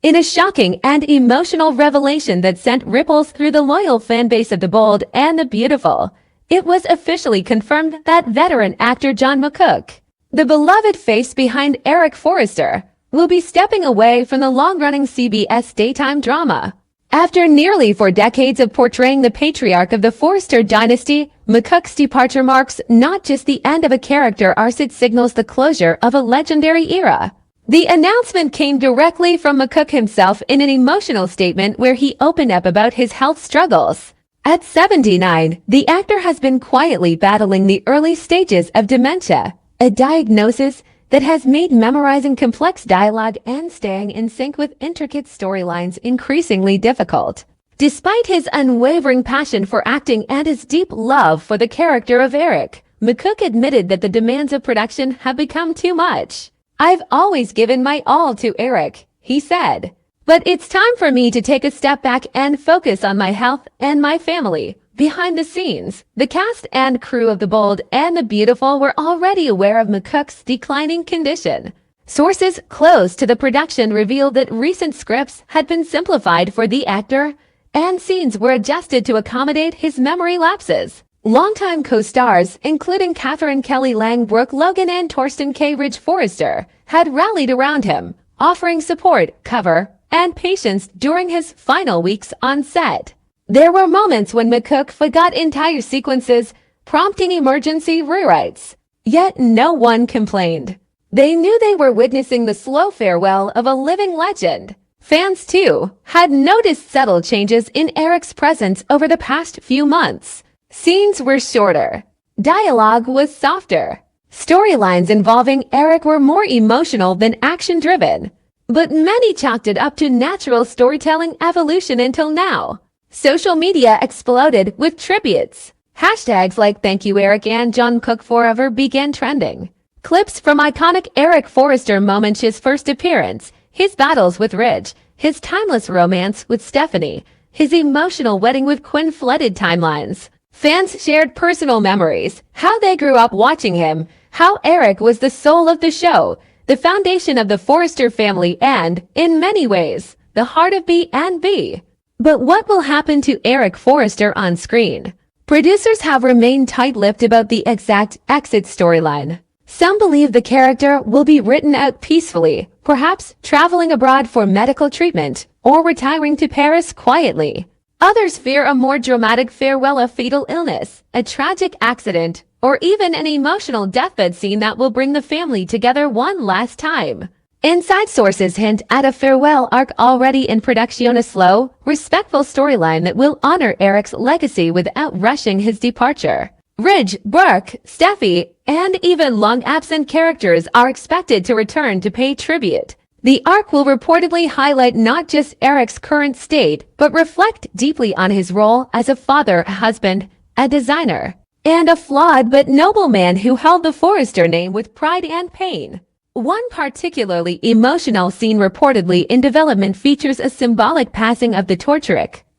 In a shocking and emotional revelation that sent ripples through the loyal fan base of The Bold and the Beautiful, it was officially confirmed that veteran actor John McCook, the beloved face behind Eric Forrester, will be stepping away from the long-running CBS daytime drama. After nearly 4 decades of portraying the patriarch of the Forrester dynasty, McCook's departure marks not just the end of a character arc, it signals the closure of a legendary era. The announcement came directly from McCook himself in an emotional statement where he opened up about his health struggles. At 79, the actor has been quietly battling the early stages of dementia, a diagnosis that has made memorizing complex dialogue and staying in sync with intricate storylines increasingly difficult. Despite his unwavering passion for acting and his deep love for the character of Eric, McCook admitted that the demands of production have become too much. "I've always given my all to Eric," he said. "But it's time for me to take a step back and focus on my health and my family." Behind the scenes, the cast and crew of The Bold and the Beautiful were already aware of McCook's declining condition. Sources close to the production revealed that recent scripts had been simplified for the actor, and scenes were adjusted to accommodate his memory lapses. Longtime co-stars, including Catherine Kelly Lang, Brooke Logan, and Torsten K. Ridge Forrester, had rallied around him, offering support, cover, and patience during his final weeks on set. There were moments when McCook forgot entire sequences, prompting emergency rewrites. Yet no one complained. They knew they were witnessing the slow farewell of a living legend. Fans, too, had noticed subtle changes in Eric's presence over the past few months. Scenes were shorter. Dialogue was softer. Storylines involving Eric were more emotional than action-driven. But many chalked it up to natural storytelling evolution until now. Social media exploded with tributes. Hashtags like "Thank You Eric" and "John Cook Forever" began trending. Clips from iconic Eric Forrester moments: his first appearance, his battles with Ridge, his timeless romance with Stephanie, his emotional wedding with Quinn flooded timelines. Fans shared personal memories, how they grew up watching him, how Eric was the soul of the show, the foundation of the Forrester family, and, in many ways, the heart of B&B. But what will happen to Eric Forrester on screen? Producers have remained tight-lipped about the exact exit storyline. Some believe the character will be written out peacefully, perhaps traveling abroad for medical treatment, or retiring to Paris quietly. Others fear a more dramatic farewell, a fatal illness, a tragic accident, or even an emotional deathbed scene that will bring the family together one last time. Inside sources hint at a farewell arc already in production, a slow, respectful storyline that will honor Eric's legacy without rushing his departure. Ridge, Brooke, Steffi, and even long-absent characters are expected to return to pay tribute. The arc will reportedly highlight not just Eric's current state, but reflect deeply on his role as a father, a husband, a designer, and a flawed but noble man who held the Forrester name with pride and pain. One particularly emotional scene reportedly in development features a symbolic passing of the torch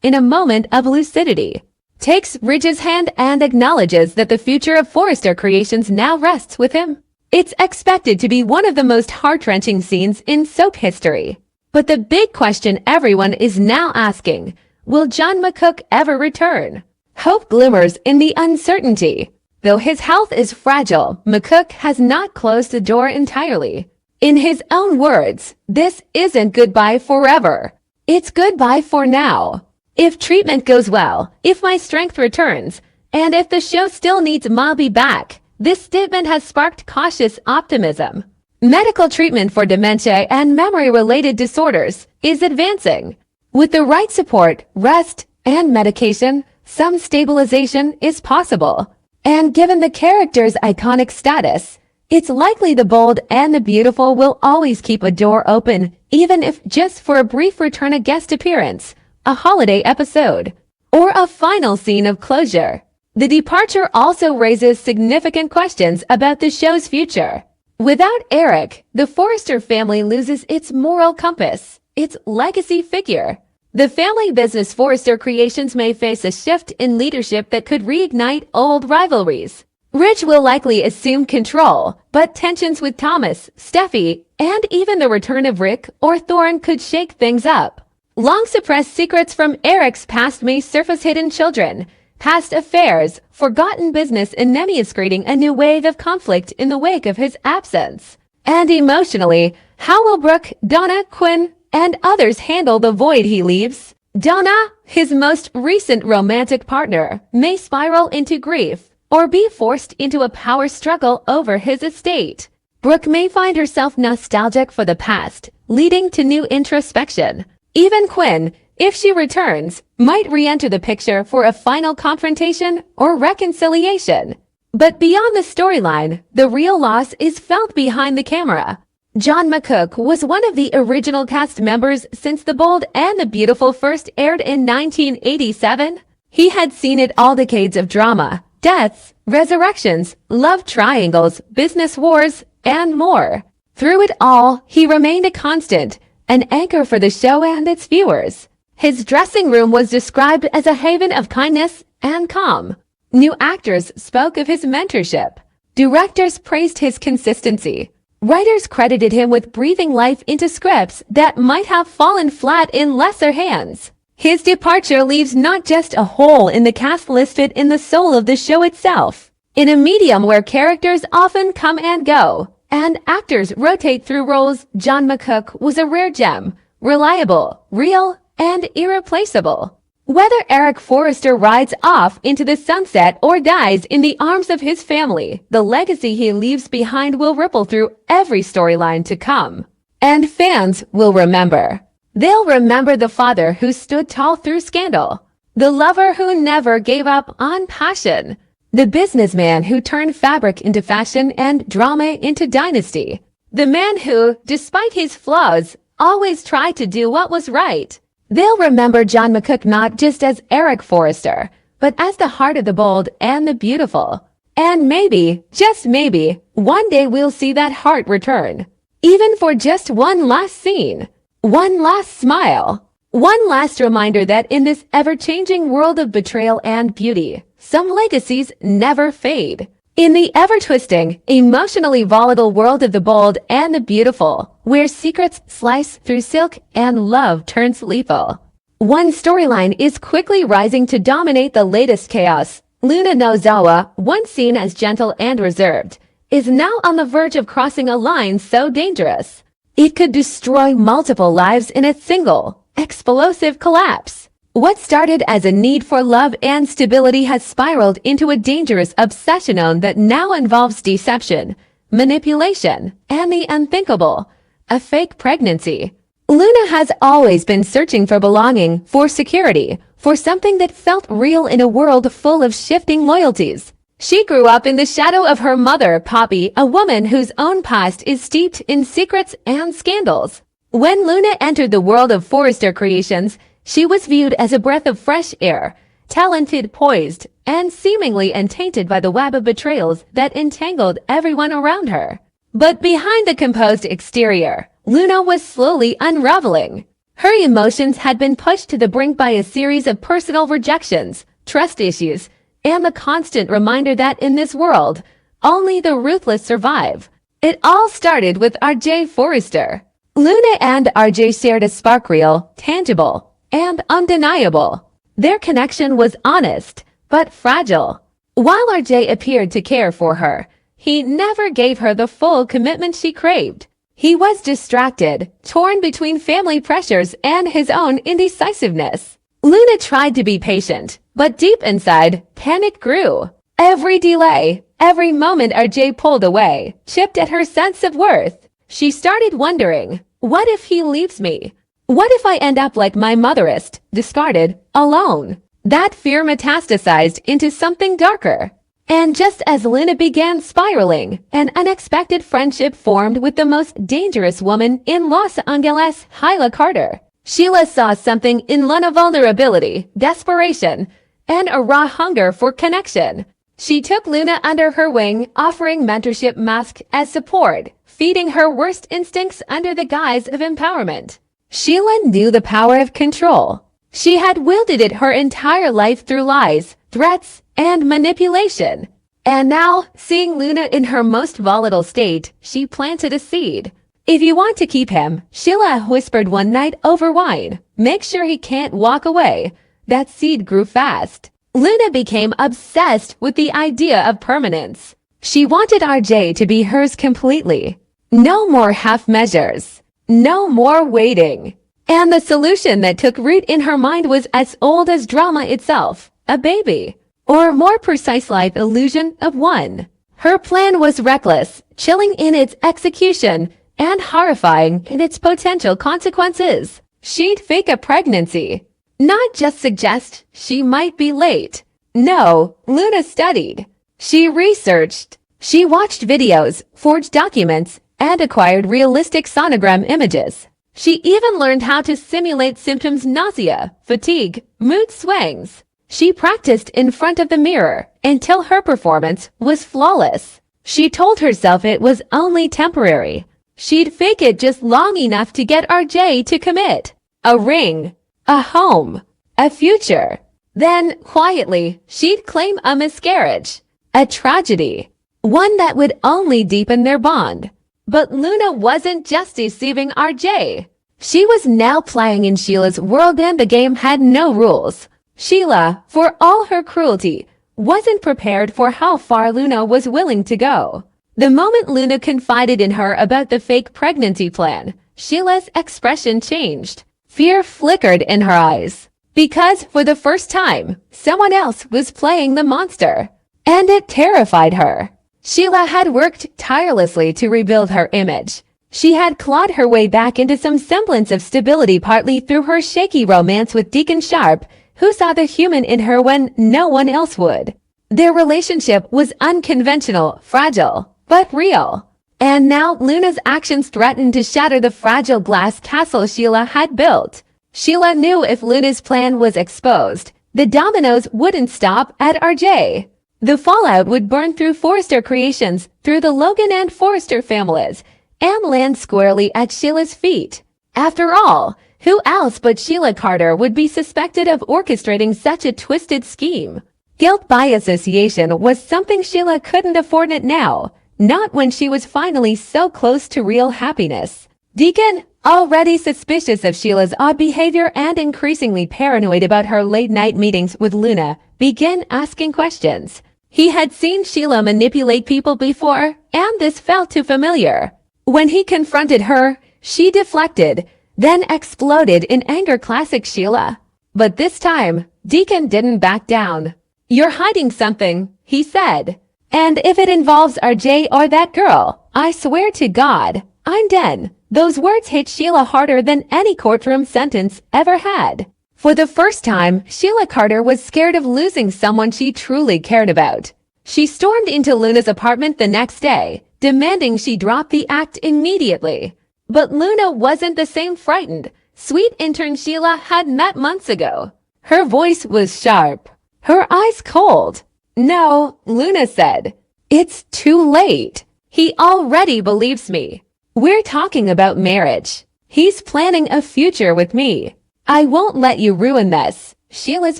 in a moment of lucidity. Takes Ridge's hand and acknowledges that the future of Forrester Creations now rests with him. It's expected to be one of the most heart-wrenching scenes in soap history. But the big question everyone is now asking, will John McCook ever return? Hope glimmers in the uncertainty. Though his health is fragile, McCook has not closed the door entirely. In his own words, "This isn't goodbye forever. It's goodbye for now. If treatment goes well, if my strength returns, and if the show still needs me, I'll be back." This statement has sparked cautious optimism. Medical treatment for dementia and memory-related disorders is advancing. With the right support, rest, and medication, some stabilization is possible. And given the character's iconic status, it's likely The Bold and the Beautiful will always keep a door open, even if just for a brief return, a guest appearance, a holiday episode, or a final scene of closure. The departure also raises significant questions about the show's future. Without Eric, the Forrester family loses its moral compass, its legacy figure. The family business Forrester Creations may face a shift in leadership that could reignite old rivalries. Ridge will likely assume control, but tensions with Thomas, Steffi, and even the return of Rick or Thorne could shake things up. Long-suppressed secrets from Eric's past may surface. Hidden children, past affairs, forgotten business, and Nemi creating a new wave of conflict in the wake of his absence. And emotionally, how will Brooke, Donna, Quinn, and others handle the void he leaves? Donna, his most recent romantic partner, may spiral into grief or be forced into a power struggle over his estate. Brooke may find herself nostalgic for the past, leading to new introspection. Even Quinn, if she returns, might re-enter the picture for a final confrontation or reconciliation. But beyond the storyline, the real loss is felt behind the camera. John McCook was one of the original cast members since The Bold and the Beautiful first aired in 1987. He had seen it all: decades of drama, deaths, resurrections, love triangles, business wars, and more. Through it all, he remained a constant, an anchor for the show and its viewers. His dressing room was described as a haven of kindness and calm. New actors spoke of his mentorship. Directors praised his consistency. Writers credited him with breathing life into scripts that might have fallen flat in lesser hands. His departure leaves not just a hole in the cast list, but in the soul of the show itself. In a medium where characters often come and go, and actors rotate through roles, John McCook was a rare gem, reliable, real, and irreplaceable. Whether Eric Forrester rides off into the sunset or dies in the arms of his family, the legacy he leaves behind will ripple through every storyline to come. And fans will remember. They'll remember the father who stood tall through scandal, the lover who never gave up on passion, the businessman who turned fabric into fashion and drama into dynasty, the man who, despite his flaws, always tried to do what was right. They'll remember John McCook not just as Eric Forrester, but as the heart of The Bold and the Beautiful. And maybe, just maybe, one day we'll see that heart return. Even for just one last scene, one last smile, one last reminder that in this ever-changing world of betrayal and beauty, some legacies never fade. In the ever-twisting, emotionally volatile world of The Bold and the Beautiful, where secrets slice through silk and love turns lethal, one storyline is quickly rising to dominate the latest chaos. Luna Nozawa, once seen as gentle and reserved, is now on the verge of crossing a line so dangerous it could destroy multiple lives in a single, explosive collapse. What started as a need for love and stability has spiraled into a dangerous obsession that now involves deception, manipulation, and the unthinkable, a fake pregnancy. Luna has always been searching for belonging, for security, for something that felt real in a world full of shifting loyalties. She grew up in the shadow of her mother, Poppy, a woman whose own past is steeped in secrets and scandals. When Luna entered the world of Forrester Creations, she was viewed as a breath of fresh air, talented, poised, and seemingly untainted by the web of betrayals that entangled everyone around her. But behind the composed exterior, Luna was slowly unraveling. Her emotions had been pushed to the brink by a series of personal rejections, trust issues, and the constant reminder that in this world, only the ruthless survive. It all started with RJ Forrester. Luna and RJ shared a spark, real, tangible, and undeniable. Their connection was honest, but fragile. While RJ appeared to care for her, he never gave her the full commitment she craved. He was distracted, torn between family pressures and his own indecisiveness. Luna tried to be patient, but deep inside, panic grew. Every delay, every moment RJ pulled away, chipped at her sense of worth. She started wondering, what if he leaves me? What if I end up like my motherist, discarded, alone? That fear metastasized into something darker. And just as Luna began spiraling, an unexpected friendship formed with the most dangerous woman in Los Angeles, Hyla Carter. Sheila saw something in Luna: vulnerability, desperation, and a raw hunger for connection. She took Luna under her wing, offering mentorship masked as support, feeding her worst instincts under the guise of empowerment. Sheila knew the power of control. She had wielded it her entire life through lies, threats, and manipulation. And now, seeing Luna in her most volatile state, she planted a seed. If you want to keep him, Sheila whispered one night over wine, make sure he can't walk away. That seed grew fast. Luna became obsessed with the idea of permanence. She wanted RJ to be hers completely. No more half measures. No more waiting. And the solution that took root in her mind was as old as drama itself, a baby. Or more precise life illusion of one. Her plan was reckless, chilling in its execution, and horrifying in its potential consequences. She'd fake a pregnancy. Not just suggest she might be late. No, Luna studied. She researched. She watched videos, forged documents, and acquired realistic sonogram images. She even learned how to simulate symptoms: nausea, fatigue, mood swings. She practiced in front of the mirror until her performance was flawless. She told herself it was only temporary. She'd fake it just long enough to get RJ to commit. A ring, a home, a future. Then, quietly, she'd claim a miscarriage. A tragedy. One that would only deepen their bond. But Luna wasn't just deceiving RJ. She was now playing in Sheila's world, and the game had no rules. Sheila, for all her cruelty, wasn't prepared for how far Luna was willing to go. The moment Luna confided in her about the fake pregnancy plan, Sheila's expression changed. Fear flickered in her eyes. Because, for the first time, someone else was playing the monster. And it terrified her. Sheila had worked tirelessly to rebuild her image. She had clawed her way back into some semblance of stability, partly through her shaky romance with Deacon Sharp, who saw the human in her when no one else would. Their relationship was unconventional, fragile, but real. And now Luna's actions threatened to shatter the fragile glass castle Sheila had built. Sheila knew if Luna's plan was exposed, the dominoes wouldn't stop at RJ. The fallout would burn through Forrester Creations, through the Logan and Forrester families, and land squarely at Sheila's feet. After all, who else but Sheila Carter would be suspected of orchestrating such a twisted scheme? Guilt by association was something Sheila couldn't afford it now, not when she was finally so close to real happiness. Deacon, already suspicious of Sheila's odd behavior and increasingly paranoid about her late-night meetings with Luna, began asking questions. He had seen Sheila manipulate people before, and this felt too familiar. When he confronted her, she deflected, then exploded in anger, classic Sheila. But this time, Deacon didn't back down. "You're hiding something," he said. "And if it involves RJ or that girl, I swear to God, I'm done." Those words hit Sheila harder than any courtroom sentence ever had. For the first time, Sheila Carter was scared of losing someone she truly cared about. She stormed into Luna's apartment the next day, demanding she drop the act immediately. But Luna wasn't the same frightened, sweet intern Sheila had met months ago. Her voice was sharp, her eyes cold. "No," Luna said. "It's too late. He already believes me. We're talking about marriage. He's planning a future with me. I won't let you ruin this." Sheila's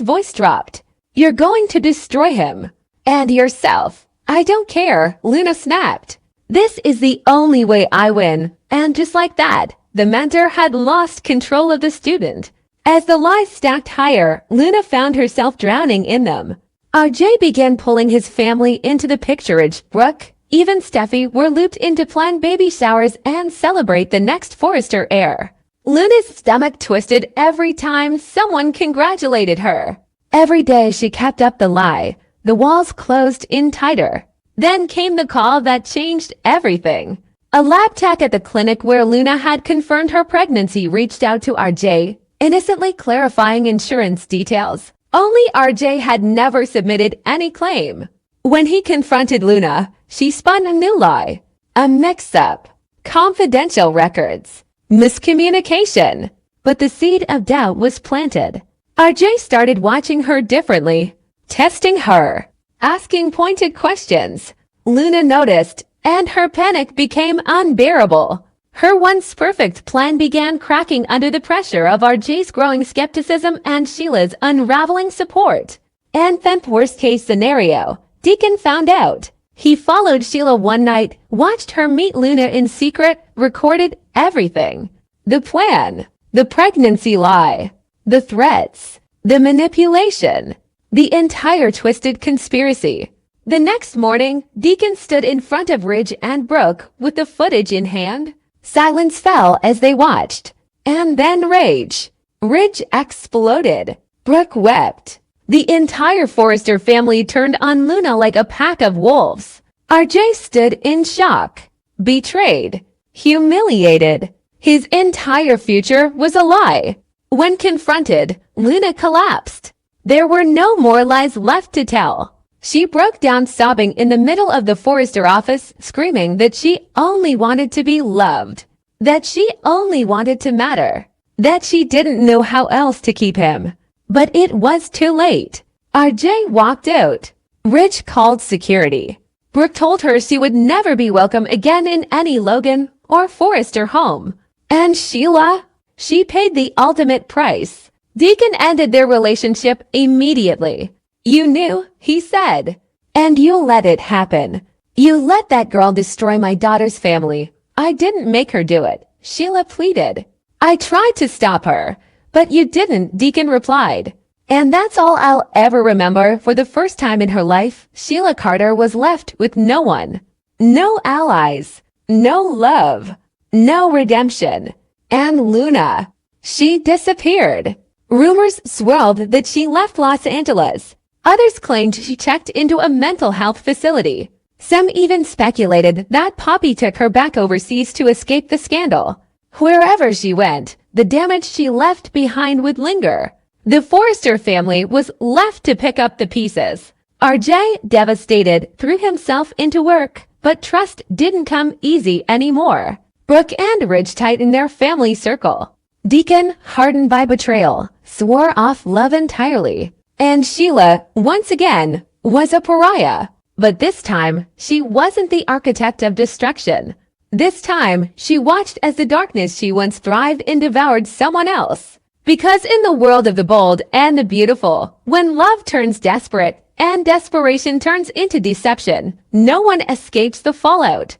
voice dropped. "You're going to destroy him. And yourself." "I don't care," Luna snapped. "This is the only way I win." And just like that, the mentor had lost control of the student. As the lies stacked higher, Luna found herself drowning in them. RJ began pulling his family into the picture. Brooke, even Steffi were looped in to plan baby showers and celebrate the next Forrester heir. Luna's stomach twisted every time someone congratulated her. Every day she kept up the lie. The walls closed in tighter. Then came the call that changed everything. A lab tech at the clinic where Luna had confirmed her pregnancy reached out to RJ, innocently clarifying insurance details. Only RJ had never submitted any claim. When he confronted Luna, she spun a new lie. A mix-up. Confidential records. Miscommunication. But the seed of doubt was planted. RJ started watching her differently, testing her, asking pointed questions. Luna noticed, and her panic became unbearable. Her once perfect plan began cracking under the pressure of RJ's growing skepticism and Sheila's unraveling support. And then, worst-case scenario, Deacon found out. He followed Sheila one night, watched her meet Luna in secret, recorded everything. The plan, the pregnancy lie, the threats, the manipulation, the entire twisted conspiracy. The next morning, Deacon stood in front of Ridge and Brooke with the footage in hand. Silence fell as they watched. And then rage. Ridge exploded. Brooke wept. The entire Forrester family turned on Luna like a pack of wolves. RJ stood in shock. Betrayed. Humiliated. His entire future was a lie. When confronted, Luna collapsed. There were no more lies left to tell. She broke down sobbing in the middle of the Forrester office, screaming that she only wanted to be loved. That she only wanted to matter. That she didn't know how else to keep him. But it was too late. RJ walked out. Ridge called security. Brooke told her she would never be welcome again in any Logan or Forrester home. And Sheila? She paid the ultimate price. Deacon ended their relationship immediately. You knew, he said. And you let it happen. You let that girl destroy my daughter's family. I didn't make her do it, Sheila pleaded. I tried to stop her, but you didn't, Deacon replied. And that's all I'll ever remember. For the first time in her life, Sheila Carter was left with no one. No allies. No love. No redemption. And Luna. She disappeared. Rumors swirled that she left Los Angeles. Others claimed she checked into a mental health facility. Some even speculated that Poppy took her back overseas to escape the scandal. Wherever she went, the damage she left behind would linger. The Forrester family was left to pick up the pieces. RJ, devastated, threw himself into work, but trust didn't come easy anymore. Brooke and Ridge tightened their family circle. Deacon, hardened by betrayal, swore off love entirely. And Sheila, once again, was a pariah. But this time, she wasn't the architect of destruction. This time, she watched as the darkness she once thrived in devoured someone else. Because in the world of the bold and the beautiful, when love turns desperate and desperation turns into deception, no one escapes the fallout.